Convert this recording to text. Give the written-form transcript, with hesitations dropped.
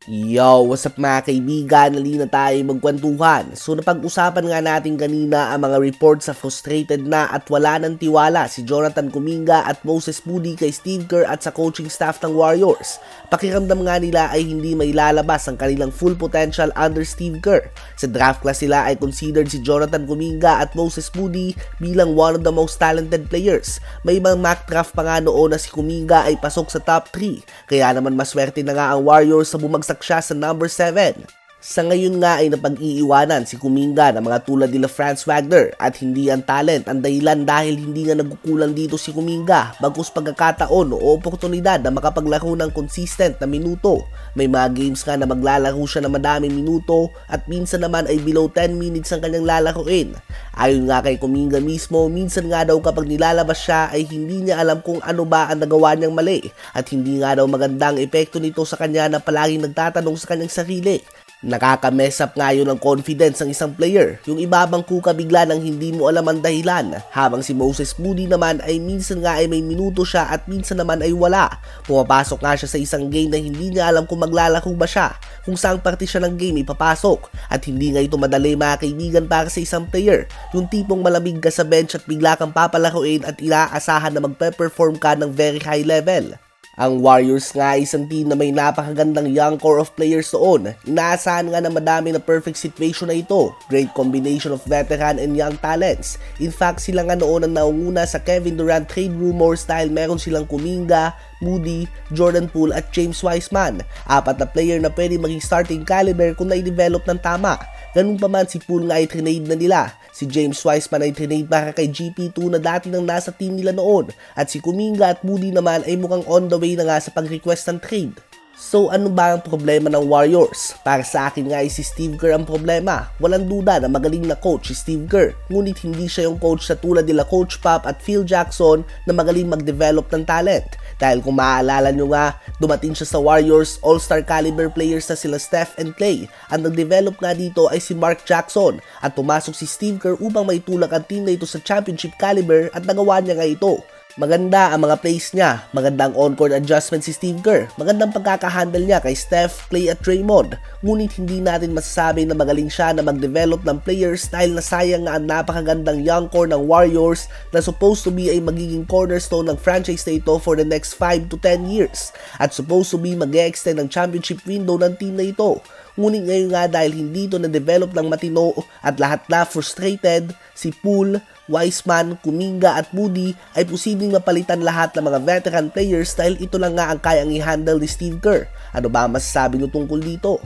Yo, what's up mga kaibigan? Halina tayo magkwentuhan. So napag-usapan nga natin kanina ang mga reports sa frustrated na at wala ng tiwala si Jonathan Kuminga at Moses Moody kay Steve Kerr at sa coaching staff ng Warriors. Pakiramdam nga nila ay hindi may lalabas ang kanilang full potential under Steve Kerr. Sa draft class sila ay considered si Jonathan Kuminga at Moses Moody bilang one of the most talented players. May ibang mock draft pa nga noon na si Kuminga ay pasok sa top 3. Kaya naman maswerte na nga ang Warriors sa bumagsak siya sa number 7. Sa ngayon nga ay napag-iiwanan si Kuminga ng mga tulad nila Franz Wagner at hindi ang talent ang dahilan dahil hindi nga nagkukulang dito si Kuminga bagkus pagkakataon o oportunidad na makapaglaro ng consistent na minuto. May mga games nga na maglalaro siya ng madaming minuto at minsan naman ay below 10 minutes ang kanyang lalaroin. Ayon nga kay Kuminga mismo, minsan nga daw kapag nilalabas siya ay hindi niya alam kung ano ba ang nagawa niyang mali at hindi nga daw magandang epekto nito sa kanya na palaging nagtatanong sa kanyang sarili. Nakaka-mess up nga yun ang confidence ng isang player, yung ibabangko ka bigla nang hindi mo alam ang dahilan, habang si Moses Moody naman ay minsan nga ay may minuto siya at minsan naman ay wala. Pumapasok nga siya sa isang game na hindi niya alam kung maglalaro ba siya, kung saang parte siya ng game ipapasok, at hindi nga ito madali mga kaibigan para sa isang player, yung tipong malamig ka sa bench at bigla kang papalaruin at inaasahan na magpe-perform ka ng very high level. Ang Warriors nga ay isang team na may napakagandang young core of players noon. Inaasahan nga na madami na perfect situation na ito. Great combination of veteran and young talents. In fact, sila nga noon ang naunguna sa Kevin Durant trade rumors dahil meron silang Kuminga, Moody, Jordan Poole at James Wiseman. Apat na player na pwede maging starting caliber kung na-develop ng tama. Ganun pa man si Poole nga ay trinade na nila. Si James Wiseman ay trinade para kay GP2 na dati nang nasa team nila noon. At si Kuminga at Moody naman ay mukhang on the way na nga sa pag-request ng trade. So ano ba ang problema ng Warriors? Para sa akin nga ay si Steve Kerr ang problema. Walang duda na magaling na coach si Steve Kerr. Ngunit hindi siya yung coach sa tulad nila Coach Pop at Phil Jackson na magaling mag-develop ng talent. Dahil kung maaalala nyo nga, dumating siya sa Warriors, all-star caliber players na sila Steph and Clay. Ang nag-develop nga dito ay si Mark Jackson at pumasok si Steve Kerr upang may tulak ang team na ito sa championship caliber at nagawa niya nga ito. Maganda ang mga plays niya, magandang on-court adjustment si Steve Kerr, magandang pagkakahandle niya kay Steph, Clay at Draymond. Ngunit hindi natin masasabi na magaling siya na mag-develop ng players dahil nasayang nga ang napakagandang young core ng Warriors na supposed to be ay magiging cornerstone ng franchise na ito for the next 5 to 10 years at supposed to be mag-extend ng championship window ng team na ito. Ngunit ngayon nga dahil hindi ito na-develop ng matino at lahat na frustrated, si Poole, Wiseman, Kuminga at Moody ay posibleng mapalitan lahat ng mga veteran players dahil ito lang nga ang kayang i-handle ni Steve Kerr. Ano ba masasabi nyo tungkol dito?